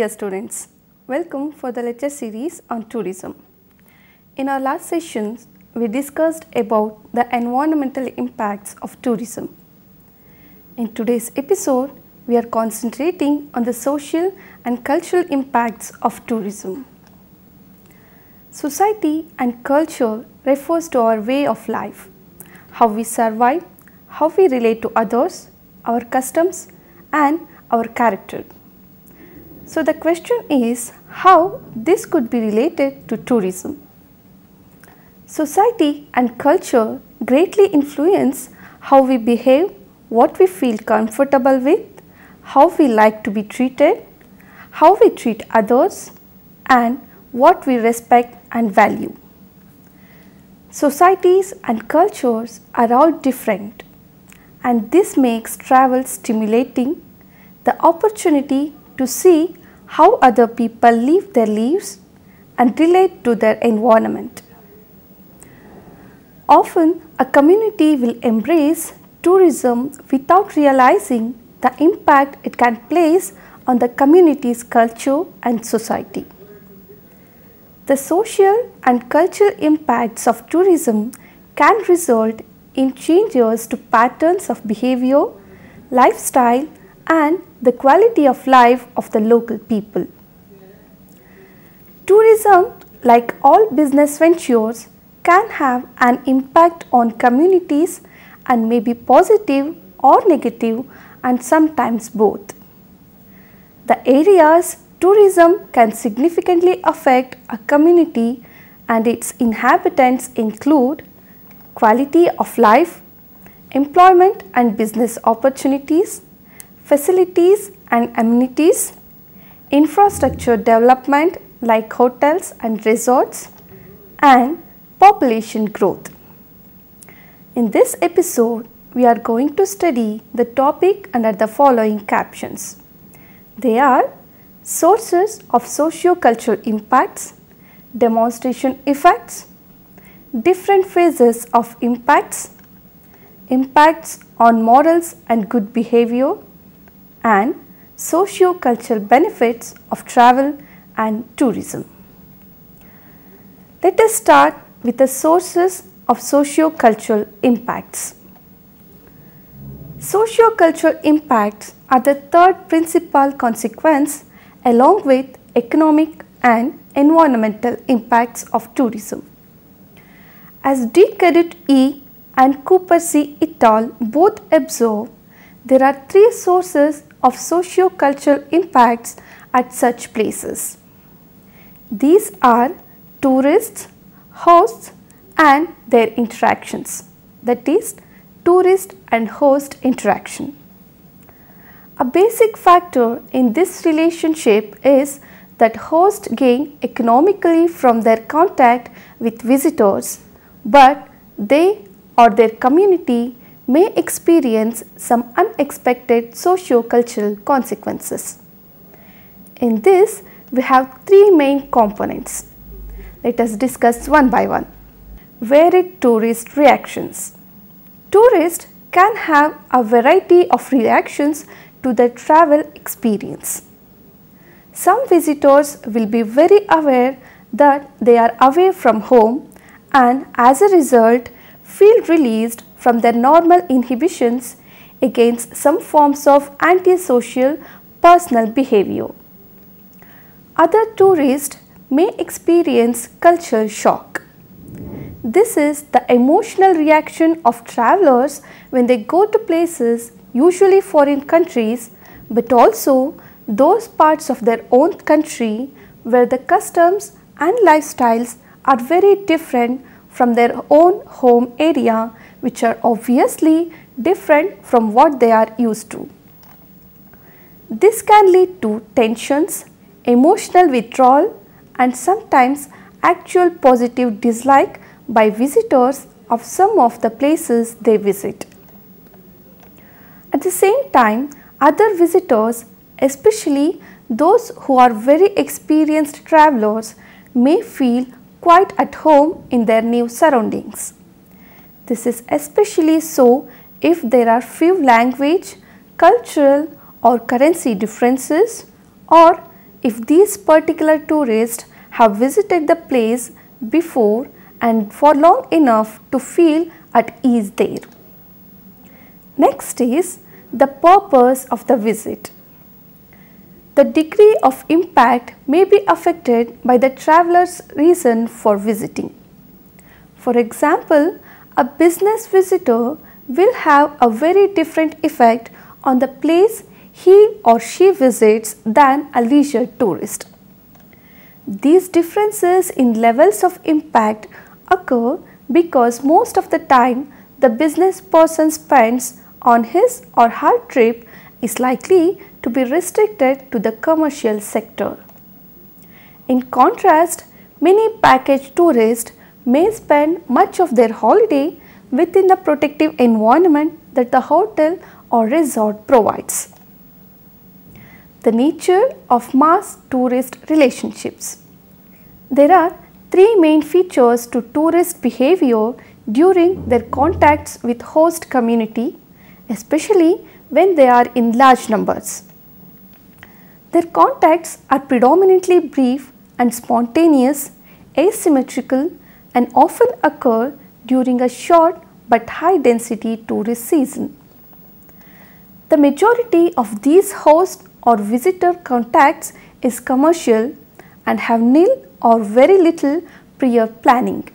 dear students, welcome for the lecture series on tourism. In our last sessions, we discussed about the environmental impacts of tourism. In today's episode, we are concentrating on the social and cultural impacts of tourism. Society and culture refers to our way of life, how we survive, how we relate to others, our customs and our character. So the question is how this could be related to tourism. Society and culture greatly influence how we behave, what we feel comfortable with, how we like to be treated, how we treat others, and what we respect and value. Societies and cultures are all different, and this makes travel stimulating, the opportunity to see how other people live their lives and relate to their environment. Often, a community will embrace tourism without realizing the impact it can place on the community's culture and society. The social and cultural impacts of tourism can result in changes to patterns of behavior, lifestyle, and the quality of life of the local people. Tourism, like all business ventures, can have an impact on communities and may be positive or negative and sometimes both. The areas tourism can significantly affect a community and its inhabitants include quality of life, employment and business opportunities, facilities and amenities, infrastructure development like hotels and resorts, and population growth. In this episode, we are going to study the topic under the following captions. They are sources of socio-cultural impacts, demonstration effects, different phases of impacts, impacts on morals and good behavior, and socio-cultural benefits of travel and tourism. Let us start with the sources of socio-cultural impacts. Socio-cultural impacts are the third principal consequence along with economic and environmental impacts of tourism. As D. Cadet E. and Cooper C. et al. Both observe, there are three sources of socio-cultural impacts at such places. These are tourists, hosts, and their interactions, that is, tourist and host interaction. A basic factor in this relationship is that hosts gain economically from their contact with visitors, but they or their community may experience some unexpected socio-cultural consequences. In this, we have three main components. Let us discuss one by one. Varied tourist reactions. Tourists can have a variety of reactions to their travel experience. Some visitors will be very aware that they are away from home and as a result feel released from their normal inhibitions against some forms of antisocial personal behavior. Other tourists may experience cultural shock. This is the emotional reaction of travelers when they go to places, usually foreign countries, but also those parts of their own country where the customs and lifestyles are very different from their own home area, which are obviously different from what they are used to. This can lead to tensions, emotional withdrawal, and sometimes actual positive dislike by visitors of some of the places they visit. At the same time, other visitors, especially those who are very experienced travelers, may feel quite at home in their new surroundings. This is especially so if there are few language, cultural or currency differences, or if these particular tourists have visited the place before and for long enough to feel at ease there. Next is the purpose of the visit. The degree of impact may be affected by the traveler's reason for visiting. For example, a business visitor will have a very different effect on the place he or she visits than a leisure tourist. These differences in levels of impact occur because most of the time the business person spends on his or her trip is likely to be restricted to the commercial sector. In contrast, many package tourists may spend much of their holiday within the protective environment that the hotel or resort provides. The nature of mass tourist relationships. There are three main features to tourist behavior during their contacts with host community, especially when they are in large numbers. Their contacts are predominantly brief and spontaneous, asymmetrical, and often occur during a short but high density tourist season. The majority of these host or visitor contacts is commercial and have nil or very little prior planning.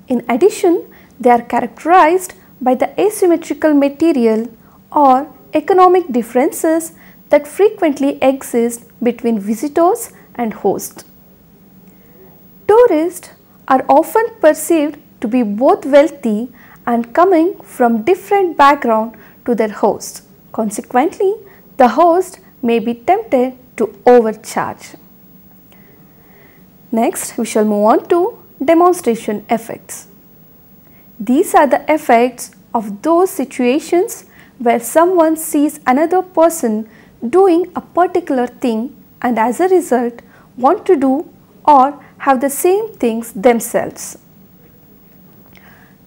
In addition, they are characterized by the asymmetrical material or economic differences that frequently exist between visitors and hosts. Tourists are often perceived to be both wealthy and coming from different backgrounds to their hosts. Consequently, the host may be tempted to overcharge. Next, we shall move on to demonstration effects. These are the effects of those situations where someone sees another person doing a particular thing and as a result want to do or have the same things themselves.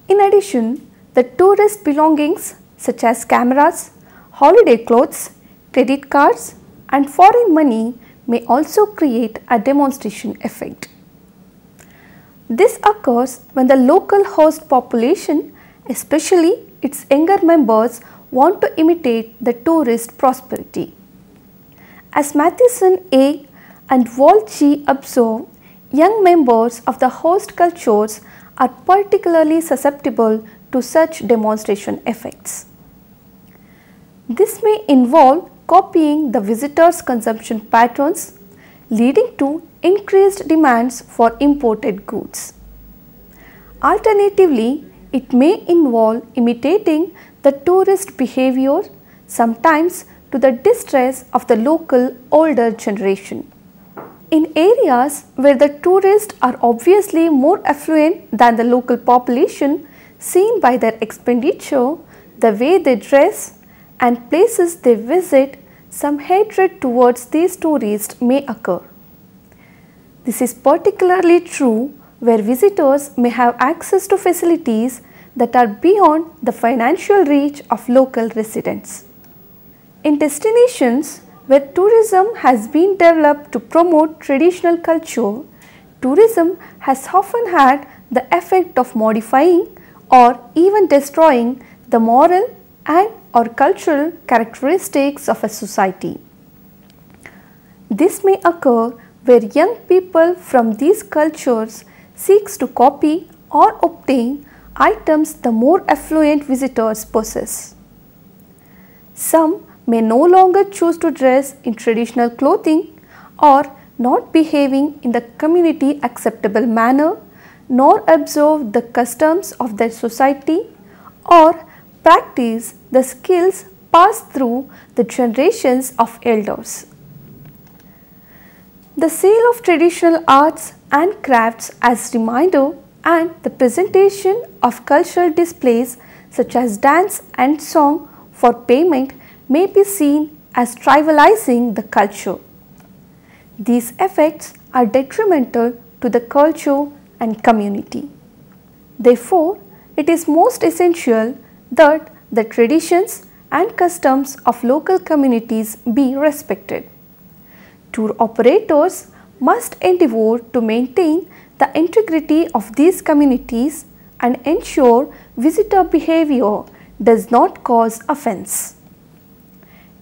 In addition, the tourist belongings such as cameras, holiday clothes, credit cards and foreign money may also create a demonstration effect. This occurs when the local host population, especially its younger members, want to imitate the tourist prosperity. As Matheson A. and Walt G. observe, young members of the host cultures are particularly susceptible to such demonstration effects. This may involve copying the visitor's consumption patterns, leading to increased demands for imported goods. Alternatively, it may involve imitating the tourist behavior, sometimes to the distress of the local older generation. In areas where the tourists are obviously more affluent than the local population, seen by their expenditure, the way they dress, and places they visit, some hatred towards these tourists may occur. This is particularly true where visitors may have access to facilities that are beyond the financial reach of local residents. In destinations where tourism has been developed to promote traditional culture, tourism has often had the effect of modifying or even destroying the moral and or cultural characteristics of a society. This may occur where young people from these cultures seeks to copy or obtain items the more affluent visitors possess. Some may no longer choose to dress in traditional clothing or not behaving in the community acceptable manner, nor observe the customs of their society or practice the skills passed through the generations of elders. The sale of traditional arts and crafts as reminder and the presentation of cultural displays such as dance and song for payment may be seen as trivializing the culture. These effects are detrimental to the culture and community. Therefore, it is most essential that the traditions and customs of local communities be respected. Tour operators must endeavour to maintain the integrity of these communities and ensure visitor behaviour does not cause offence.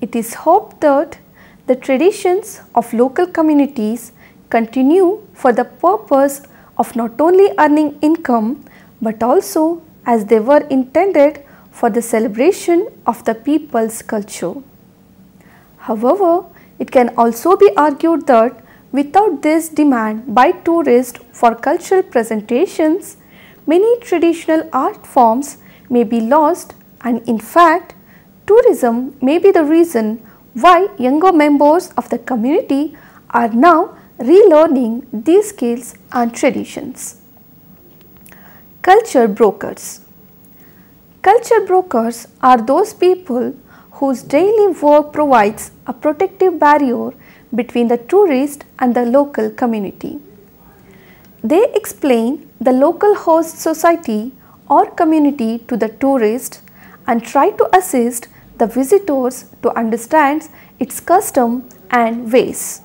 It is hoped that the traditions of local communities continue for the purpose of not only earning income but also as they were intended for the celebration of the people's culture. However, it can also be argued that without this demand by tourists for cultural presentations, many traditional art forms may be lost, and in fact, tourism may be the reason why younger members of the community are now relearning these skills and traditions. Culture brokers. Culture brokers are those people whose daily work provides a protective barrier between the tourist and the local community. They explain the local host society or community to the tourist and try to assist the visitors to understand its custom and ways.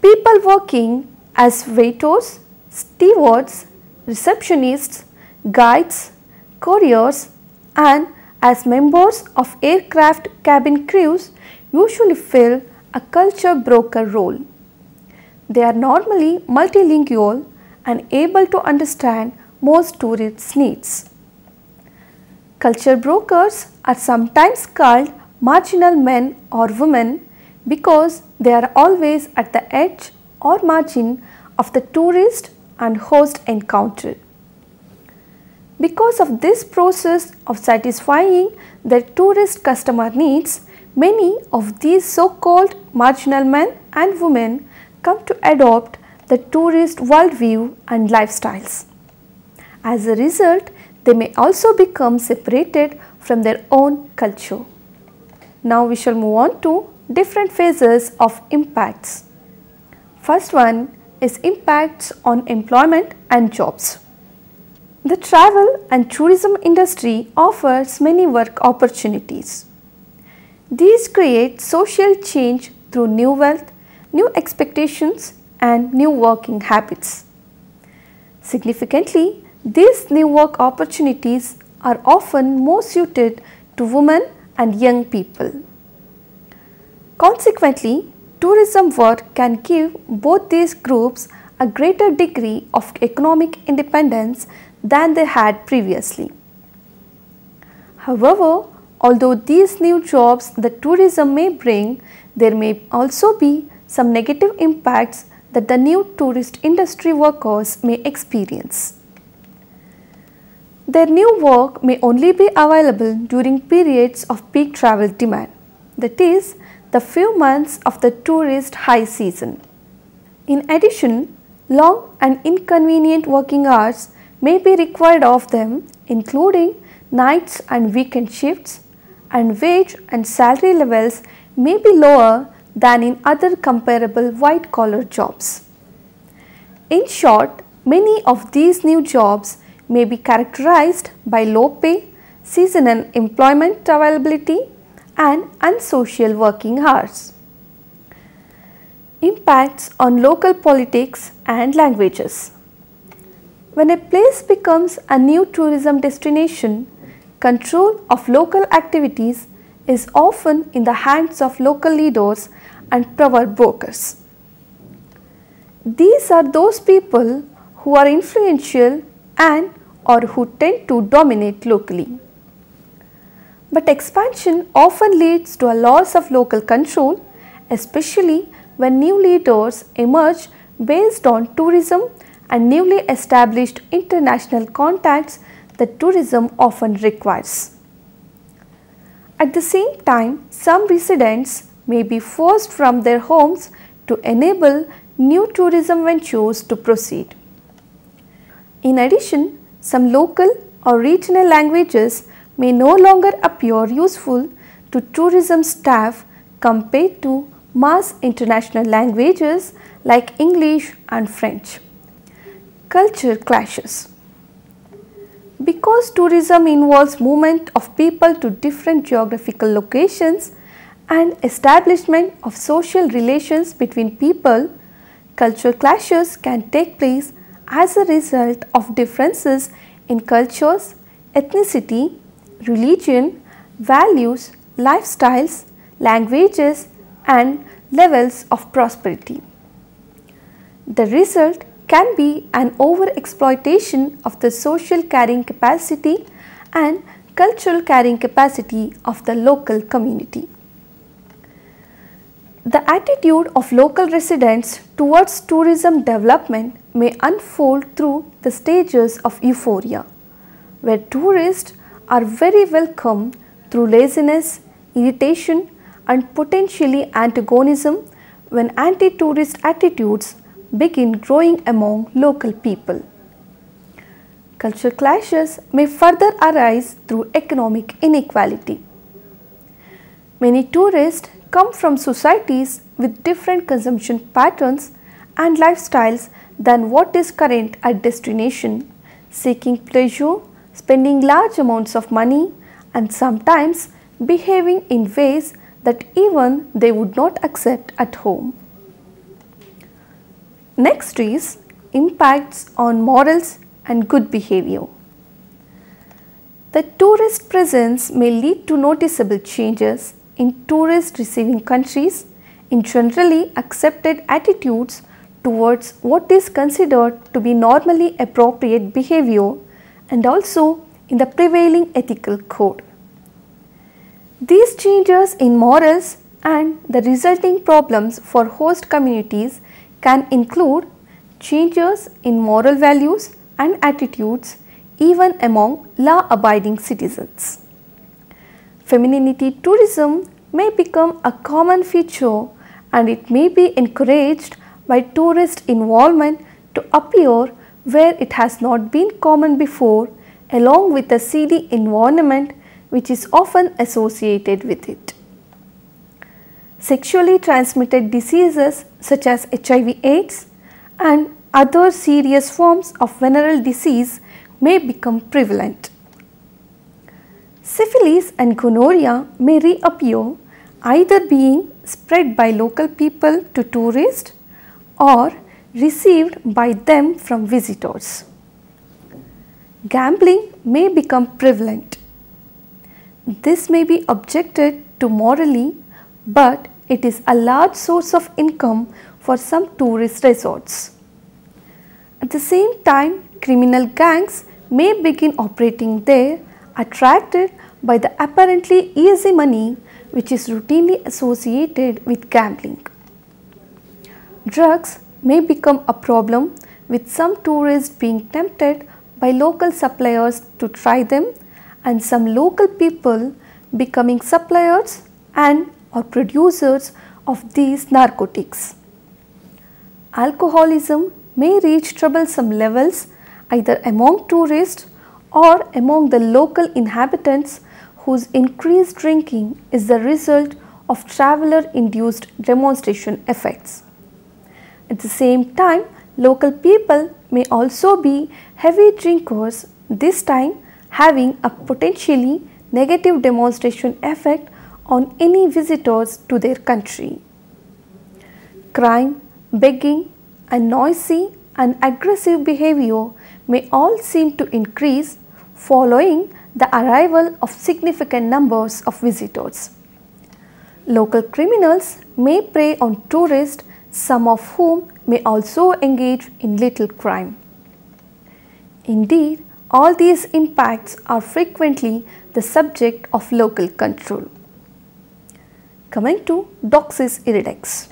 People working as waiters, stewards, receptionists, guides, couriers, and as members of aircraft cabin crews usually fill a culture broker role. They are normally multilingual and able to understand most tourists' needs. Culture brokers are sometimes called marginal men or women because they are always at the edge or margin of the tourist and host encounter. Because of this process of satisfying their tourist customer needs, many of these so-called marginal men and women come to adopt the tourist worldview and lifestyles. As a result, they may also become separated from their own culture. Now we shall move on to different phases of impacts. First one is impacts on employment and jobs. The travel and tourism industry offers many work opportunities. These create social change through new wealth, new expectations, and new working habits. Significantly, these new work opportunities are often more suited to women and young people. Consequently, tourism work can give both these groups a greater degree of economic independence than they had previously. However, although these new jobs that tourism may bring, there may also be some negative impacts that the new tourist industry workers may experience. Their new work may only be available during periods of peak travel demand, that is, the few months of the tourist high season. In addition, long and inconvenient working hours may be required of them, including nights and weekend shifts, and wage and salary levels may be lower than in other comparable white-collar jobs. In short, many of these new jobs may be characterized by low pay, seasonal employment availability, and unsocial working hours. Impacts on local politics and languages. When a place becomes a new tourism destination, control of local activities is often in the hands of local leaders and power brokers. These are those people who are influential and or who tend to dominate locally. But expansion often leads to a loss of local control, especially when new leaders emerge based on tourism and newly established international contacts that tourism often requires. At the same time, some residents may be forced from their homes to enable new tourism ventures to proceed. In addition, some local or regional languages may no longer appear useful to tourism staff compared to mass international languages like English and French. Culture clashes. Because tourism involves movement of people to different geographical locations and establishment of social relations between people, cultural clashes can take place as a result of differences in cultures, ethnicity, religion, values, lifestyles, languages, and levels of prosperity. The result can be an overexploitation of the social carrying capacity and cultural carrying capacity of the local community. The attitude of local residents towards tourism development may unfold through the stages of euphoria, where tourists are very welcome through laziness, irritation, and potentially antagonism when anti-tourist attitudes begin growing among local people. Cultural clashes may further arise through economic inequality. Many tourists come from societies with different consumption patterns and lifestyles than what is current at destination, seeking pleasure, spending large amounts of money, and sometimes behaving in ways that even they would not accept at home. Next is impacts on morals and good behavior. The tourist presence may lead to noticeable changes in tourist receiving countries in generally accepted attitudes towards what is considered to be normally appropriate behavior and also in the prevailing ethical code. These changes in morals and the resulting problems for host communities can include changes in moral values and attitudes even among law-abiding citizens. Femininity tourism may become a common feature and it may be encouraged by tourist involvement to appear where it has not been common before, along with a seedy environment which is often associated with it. Sexually transmitted diseases such as HIV/AIDS and other serious forms of venereal disease may become prevalent. Syphilis and gonorrhea may reappear, either being spread by local people to tourists or received by them from visitors. Gambling may become prevalent. This may be objected to morally, but it is a large source of income for some tourist resorts. At the same time, criminal gangs may begin operating there, attracted by the apparently easy money which is routinely associated with gambling. Drugs may become a problem, with some tourists being tempted by local suppliers to try them and some local people becoming suppliers and or producers of these narcotics. Alcoholism may reach troublesome levels either among tourists or among the local inhabitants whose increased drinking is the result of traveler-induced demonstration effects. At the same time, local people may also be heavy drinkers, this time having a potentially negative demonstration effect on any visitors to their country. Crime, begging, and noisy and aggressive behavior may all seem to increase following the arrival of significant numbers of visitors. Local criminals may prey on tourists, some of whom may also engage in little crime. Indeed, all these impacts are frequently the subject of local control. Coming to Doxey's index.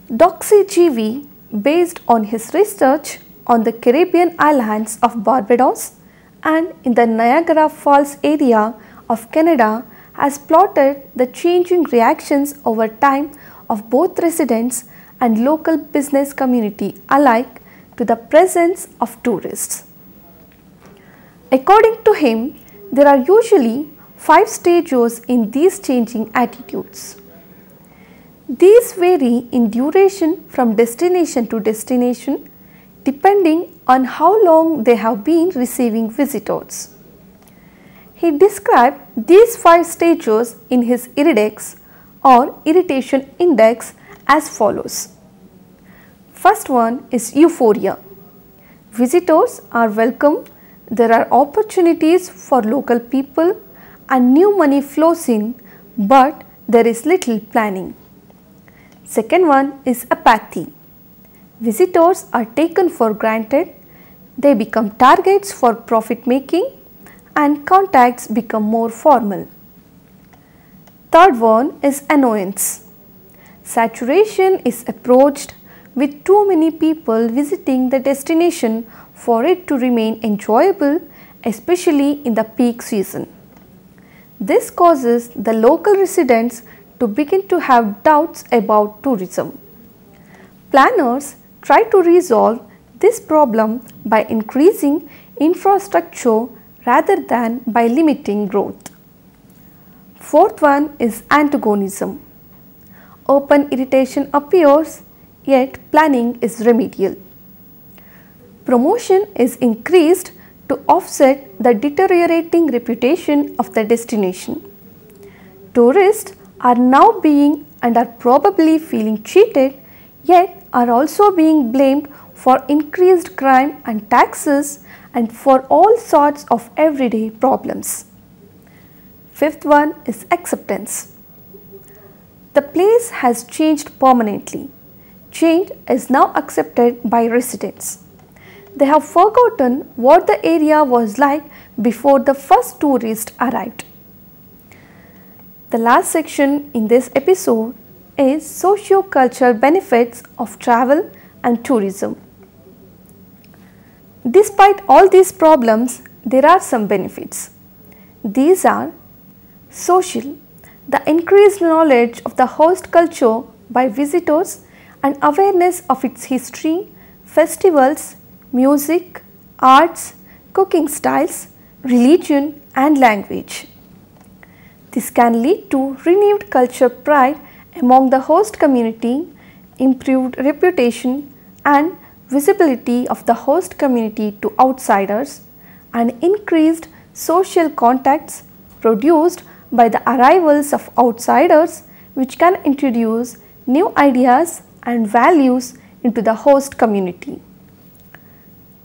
Doxey GV, based on his research on the Caribbean islands of Barbados and in the Niagara Falls area of Canada, has plotted the changing reactions over time of both residents and local business community alike to the presence of tourists. According to him, there are usually 5 stages in these changing attitudes. These vary in duration from destination to destination depending on how long they have been receiving visitors. He described these 5 stages in his IRIDEX or irritation index as follows. First one is euphoria. Visitors are welcome, there are opportunities for local people and new money flows in, but there is little planning. Second one is apathy. Visitors are taken for granted, they become targets for profit making and contacts become more formal. Third one is annoyance. Saturation is approached with too many people visiting the destination for it to remain enjoyable, especially in the peak season. This causes the local residents to begin to have doubts about tourism. Planners try to resolve this problem by increasing infrastructure rather than by limiting growth. Fourth one is antagonism. Open irritation appears, yet planning is remedial. Promotion is increased to offset the deteriorating reputation of the destination. Tourists are now being and are probably feeling cheated, yet are also being blamed for increased crime and taxes and for all sorts of everyday problems. Fifth one is acceptance. The place has changed permanently. Change is now accepted by residents. They have forgotten what the area was like before the first tourist arrived. The last section in this episode is socio-cultural benefits of travel and tourism. Despite all these problems, there are some benefits. These are social, the increased knowledge of the host culture by visitors and awareness of its history, festivals, music, arts, cooking styles, religion and language. This can lead to renewed culture pride among the host community, improved reputation and visibility of the host community to outsiders, and increased social contacts produced by the arrivals of outsiders, which can introduce new ideas and values into the host community.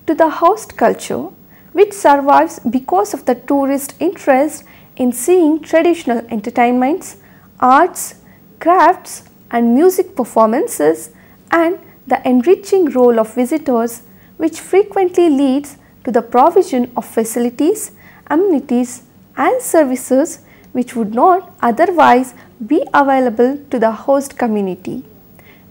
To the host culture, which survives because of the tourist interest in seeing traditional entertainments, arts, crafts and music performances, and the enriching role of visitors, which frequently leads to the provision of facilities, amenities and services which would not otherwise be available to the host community,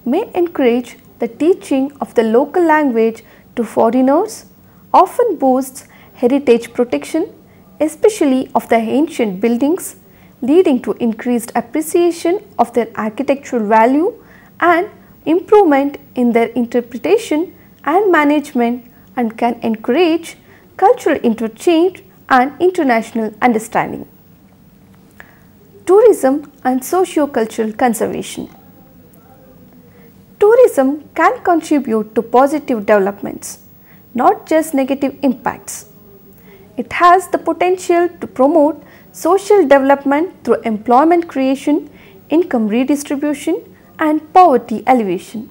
may encourage the teaching of the local language to foreigners, often boosts heritage protection, especially of the ancient buildings, leading to increased appreciation of their architectural value and improvement in their interpretation and management, and can encourage cultural interchange and international understanding. Tourism and socio-cultural conservation. Tourism can contribute to positive developments, not just negative impacts. It has the potential to promote social development through employment creation, income redistribution and poverty alleviation.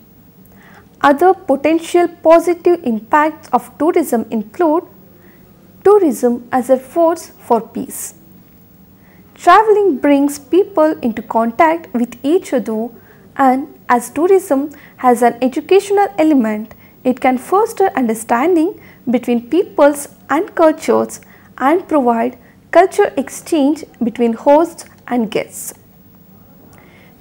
Other potential positive impacts of tourism include tourism as a force for peace. Traveling brings people into contact with each other, and as tourism has an educational element, it can foster understanding between peoples and cultures and provide culture exchange between hosts and guests.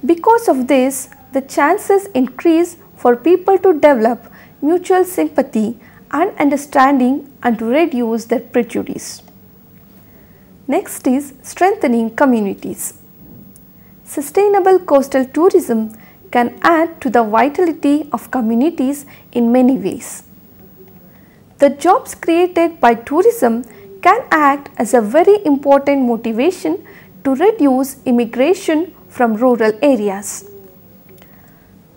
Because of this, the chances increase for people to develop mutual sympathy and understanding and to reduce their prejudice. Next is strengthening communities. Sustainable coastal tourism can add to the vitality of communities in many ways. The jobs created by tourism can act as a very important motivation to reduce immigration from rural areas.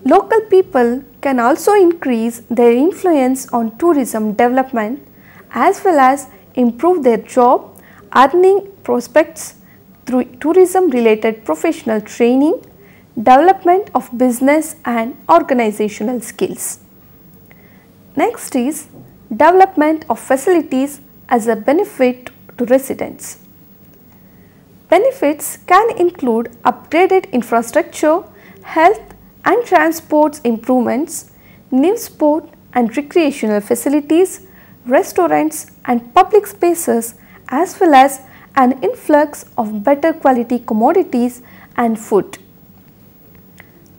Local people can also increase their influence on tourism development as well as improve their job, earning prospects through tourism related professional training, development of business and organizational skills. Next is development of facilities as a benefit to residents. Benefits can include upgraded infrastructure, health and transport improvements, new sport and recreational facilities, restaurants and public spaces, as well as an influx of better quality commodities and food.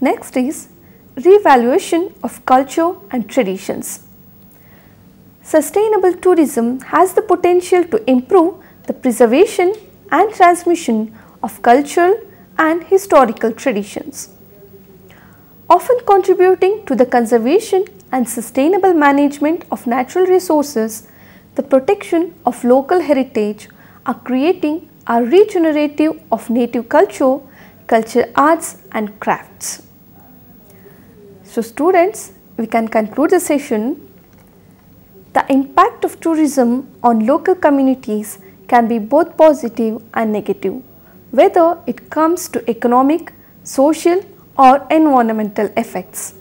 Next is revaluation of culture and traditions. Sustainable tourism has the potential to improve the preservation and transmission of cultural and historical traditions, often contributing to the conservation and sustainable management of natural resources. The protection of local heritage are creating a regenerative of native culture, cultural arts and crafts. So students, we can conclude the session. The impact of tourism on local communities can be both positive and negative, whether it comes to economic, social or environmental effects.